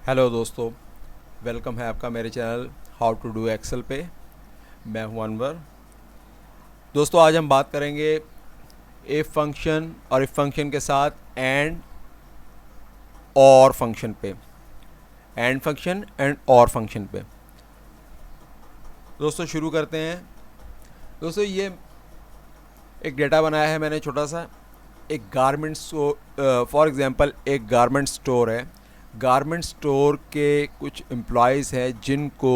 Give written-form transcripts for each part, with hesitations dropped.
Hello दोस्तों, welcome है आपका मेरे channel how to do Excel पे। मैं हूं अनवर। दोस्तों, आज हम बात करेंगे इफ़ फंक्शन और इफ़ फंक्शन के साथ एंड और फंक्शन पे। एंड फंक्शन एंड और फंक्शन पे दोस्तों शुरू करते हैं। दोस्तों, ये एक डेटा बनाया है मैंने छोटा सा। एक गारमेंट स्टोर, फॉर एग्जांपल एक गारमेंट स्टोर है। गारमेंट स्टोर के कुछ एम्प्लॉयज़ हैं जिनको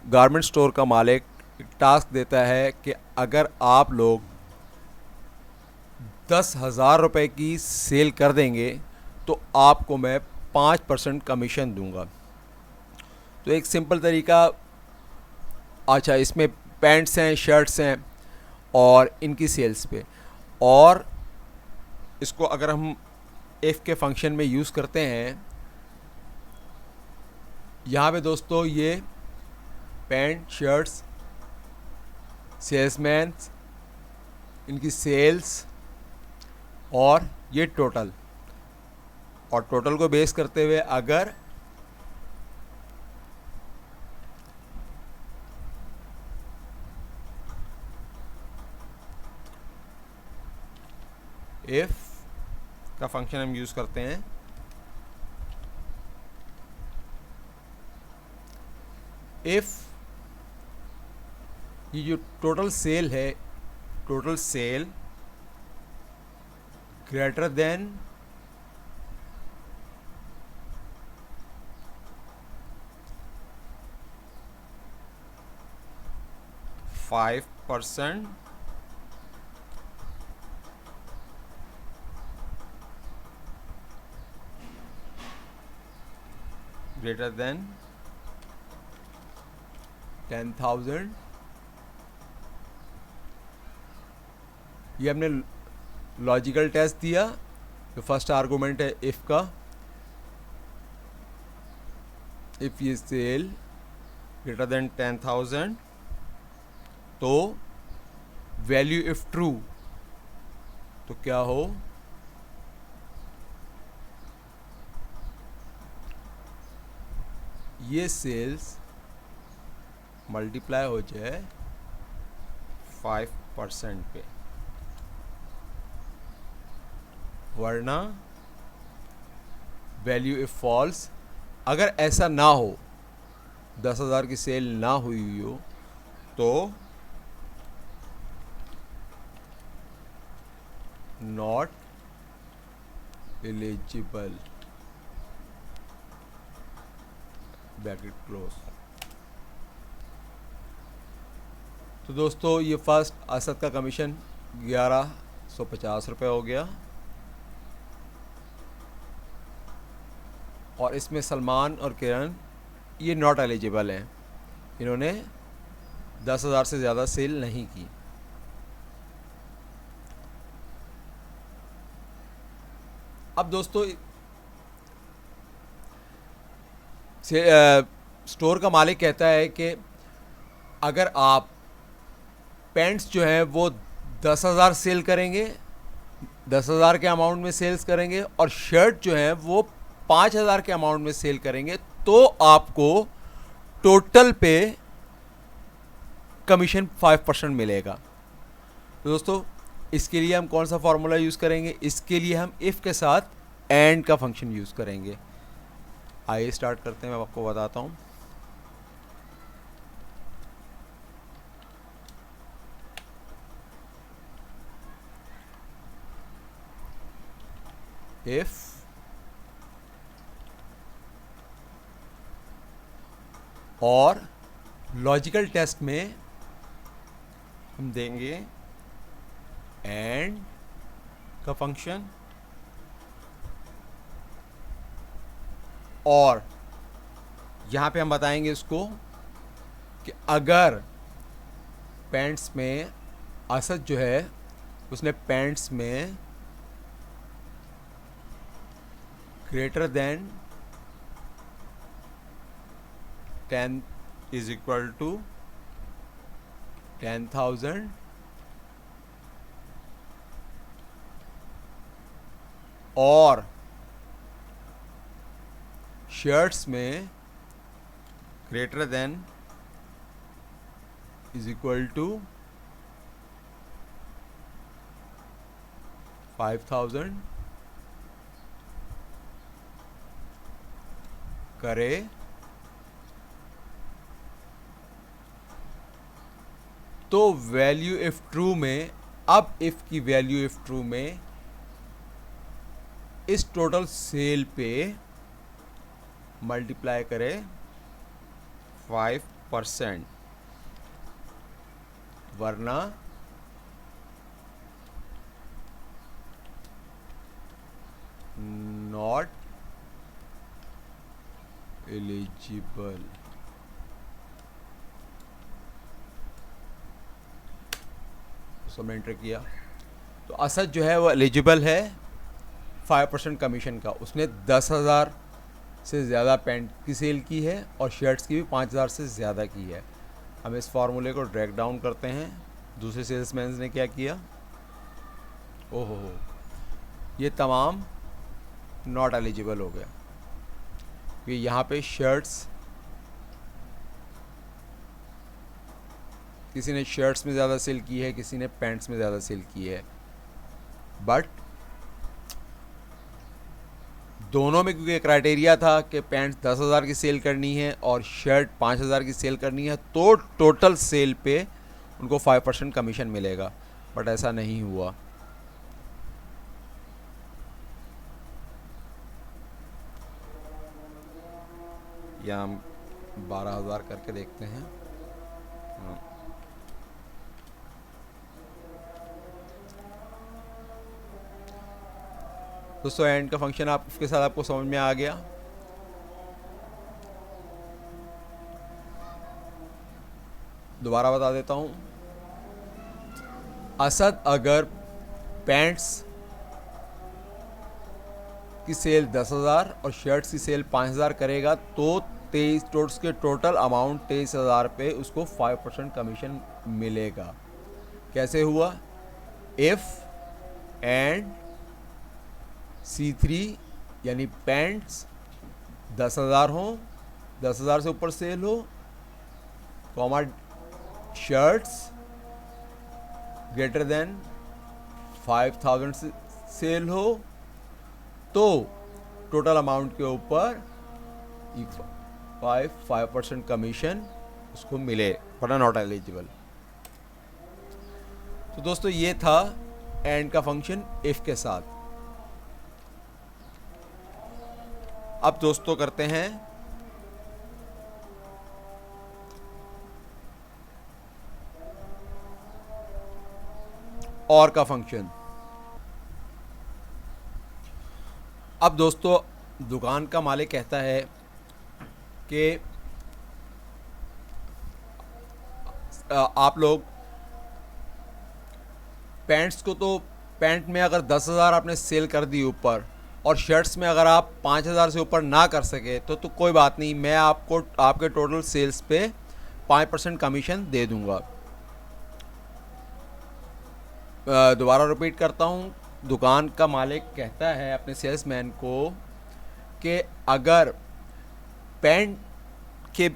गारमेंट स्टोर का मालिक टास्क देता है कि अगर आप लोग 10,000 रुपये की सेल कर देंगे तो आपको मैं 5% कमीशन दूंगा। तो एक सिंपल तरीका, अच्छा इसमें पैंट्स हैं, शर्ट्स हैं और इनकी सेल्स पे, और इसको अगर हम इफ़ के फंक्शन में यूज़ करते हैं, यहाँ पे दोस्तों ये पैंट शर्ट्स, सेल्समैन, इनकी सेल्स और ये टोटल, और टोटल को बेस करते हुए अगर इफ़ का फंक्शन हम यूज़ करते हैं, इफ़ ये जो टोटल सेल है, total sale greater than 5%, greater than 10,000, ये हमने लॉजिकल टेस्ट दिया। जो फर्स्ट आर्गूमेंट है इफ़ का, इफ़ ये सेल ग्रेटर देन 10,000 तो वैल्यू इफ़ ट्रू तो क्या हो, ये सेल्स मल्टीप्लाई हो जाए 5% पे, वरना वैल्यू इफ फॉल्स। अगर ऐसा ना हो, 10,000 की सेल ना हुई हो तो नॉट एलिजिबल, ब्रैकेट क्लोज। तो दोस्तों, ये फर्स्ट असद का कमीशन 1150 रुपये हो गया, और इसमें सलमान और किरण ये नॉट एलिजिबल हैं, इन्होंने 10,000 से ज़्यादा सेल नहीं की। अब दोस्तों, स्टोर का मालिक कहता है कि अगर आप पैंट्स जो हैं वो 10,000 सेल करेंगे, 10,000 के अमाउंट में सेल्स करेंगे, और शर्ट जो है वो 5,000 के अमाउंट में सेल करेंगे, तो आपको टोटल पे कमीशन 5% मिलेगा। तो दोस्तों, इसके लिए हम कौन सा फॉर्मूला यूज़ करेंगे? इसके लिए हम इफ़ के साथ एंड का फंक्शन यूज़ करेंगे। आइए स्टार्ट करते हैं, मैं आपको बताता हूँ। इफ़ और लॉजिकल टेस्ट में हम देंगे एंड का फंक्शन, और यहाँ पे हम बताएंगे इसको कि अगर पैंट्स में असद जो है उसने पैंट्स में greater than 10 is equal to 10,000 और शर्ट्स में greater than is equal to 5000 करे तो वैल्यू इफ ट्रू में, अब इफ की वैल्यू इफ ट्रू में इस टोटल सेल पे मल्टीप्लाई करे 5%, वरना नॉट एलिजिबल। उसको मैंने एंटर किया तो असद जो है वो एलिजिबल है 5% कमीशन का। उसने 10,000 से ज़्यादा पैंट की सेल की है और शर्ट्स की भी 5,000 से ज़्यादा की है। हम इस फार्मूले को ड्रैग डाउन करते हैं। दूसरे सेल्समैन ने क्या किया, ओहो हो, ये तमाम नॉट एलिजिबल हो गया। ये यहाँ पे शर्ट्स, किसी ने शर्ट्स में ज़्यादा सेल की है, किसी ने पैंट्स में ज़्यादा सेल की है, बट दोनों में क्योंकि क्राइटेरिया था कि पैंट्स 10,000 की सेल करनी है और शर्ट 5,000 की सेल करनी है, तो टोटल सेल पे उनको 5% कमीशन मिलेगा। बट ऐसा नहीं हुआ। या हम 12,000 करके देखते हैं। दोस्तों एंड का फंक्शन आप उसके साथ आपको समझ में आ गया। दोबारा बता देता हूँ। असद अगर पैंट्स की सेल 10,000 और शर्ट्स की सेल 5,000 करेगा तो 23 के टोटल अमाउंट 23,000 पे उसको 5% कमीशन मिलेगा। कैसे हुआ, इफ़ एंड C3 यानी पैंट्स 10,000 हो, 10,000 से ऊपर सेल हो, कॉमा शर्ट्स ग्रेटर देन 5,000 से सेल हो, तो टोटल अमाउंट के ऊपर 5% कमीशन उसको मिले, वरना नॉट एलिजिबल। तो दोस्तों ये था एंड का फंक्शन इफ के साथ। अब दोस्तों करते हैं और का फंक्शन। अब दोस्तों दुकान का मालिक कहता है कि आप लोग पैंट्स को, तो पैंट में अगर 10,000 आपने सेल कर दी ऊपर और शर्ट्स में अगर आप 5,000 से ऊपर ना कर सके तो कोई बात नहीं, मैं आपको आपके टोटल सेल्स पे 5% कमीशन दे दूंगा। दोबारा रिपीट करता हूँ। दुकान का मालिक कहता है अपने सेल्समैन को कि अगर पैंट के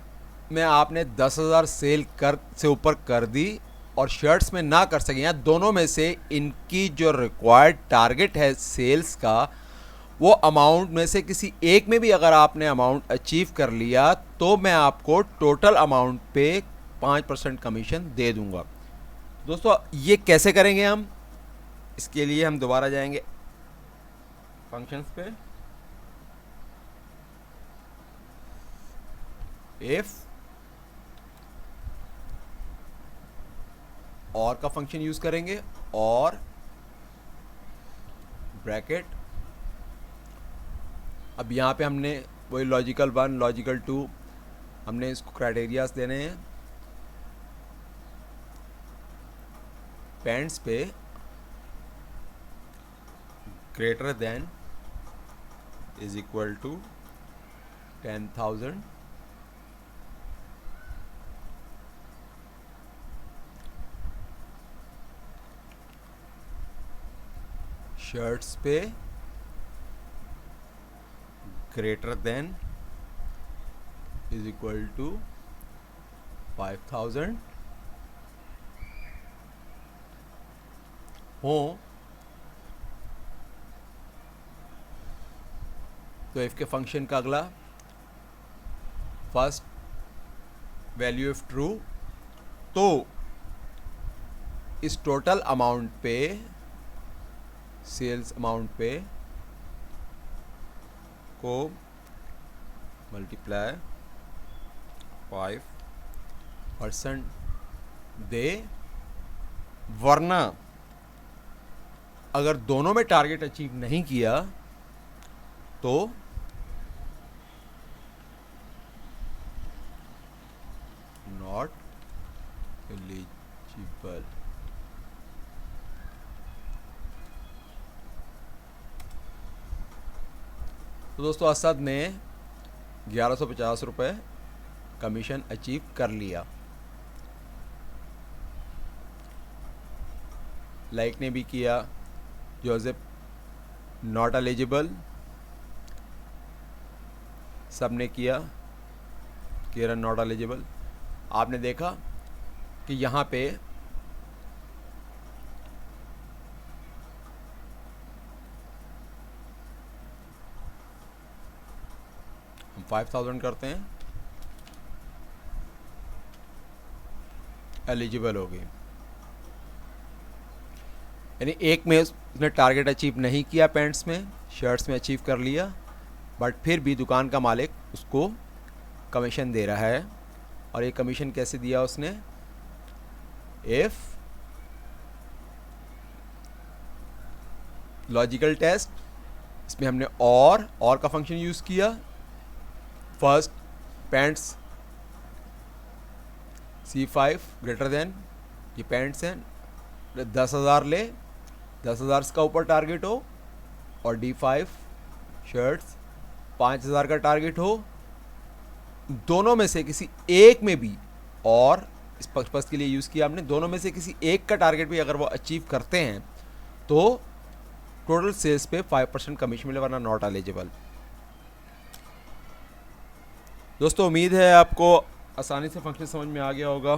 में आपने 10,000 सेल कर से ऊपर कर दी और शर्ट्स में ना कर सके, या दोनों में से इनकी जो रिक्वायर्ड टारगेट है सेल्स का, वो अमाउंट में से किसी एक में भी अगर आपने अमाउंट अचीव कर लिया तो मैं आपको टोटल अमाउंट पे 5% कमीशन दे दूंगा। दोस्तों ये कैसे करेंगे हम, इसके लिए हम दोबारा जाएंगे फंक्शंस पे। इफ और का फंक्शन यूज करेंगे, और ब्रैकेट। अब यहाँ पे हमने वही लॉजिकल 1 लॉजिकल 2 हमने इसको क्राइटेरियाज देने हैं। पैंट्स पे greater than is equal to 10,000, shirts पे greater than is equal to 5000 हो तो इफ के फंक्शन का अगला फर्स्ट वैल्यू इफ ट्रू, तो इस टोटल अमाउंट पे, सेल्स अमाउंट पे को मल्टीप्लाई 5% दे, वरना अगर दोनों में टारगेट अचीव नहीं किया तो नॉट एलिजिबल। तो दोस्तों असद ने 1150 रुपये कमीशन अचीव कर लिया। लाइक ने भी किया, जोसेफ नॉट एलिजिबल, सब ने किया, किरण नॉट एलिजिबल। आपने देखा कि यहाँ पे हम 5000 करते हैं, एलिजिबल हो गई। यानी एक में उसने टारगेट अचीव नहीं किया, पैंट्स में, शर्ट्स में अचीव कर लिया, बट फिर भी दुकान का मालिक उसको कमीशन दे रहा है। और ये कमीशन कैसे दिया उसने? इफ लॉजिकल टेस्ट, इसमें हमने और का फंक्शन यूज़ किया। First pants C5 greater than, ये पैंट्स हैं, 10,000 ले, 10,000 का ऊपर टारगेट हो, और D5 शर्ट्स 5,000 का टारगेट हो। दोनों में से किसी एक में भी, और इस पर्पस के लिए यूज़ किया हमने, दोनों में से किसी एक का टारगेट भी अगर वो अचीव करते हैं तो टोटल सेल्स पे 5% कमीशन मिले, वरना नॉट एलिजिबल। दोस्तों उम्मीद है आपको आसानी से फंक्शन समझ में आ गया होगा।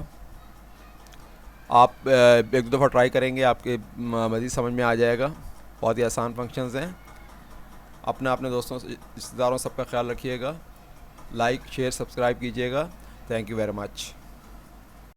आप एक दो दफ़ा ट्राई करेंगे, आपके मज़ीद समझ में आ जाएगा। बहुत ही आसान फंक्शंस हैं। अपने दोस्तों रिश्तेदारों सबका ख्याल रखिएगा। लाइक शेयर सब्सक्राइब कीजिएगा। Thank you very much.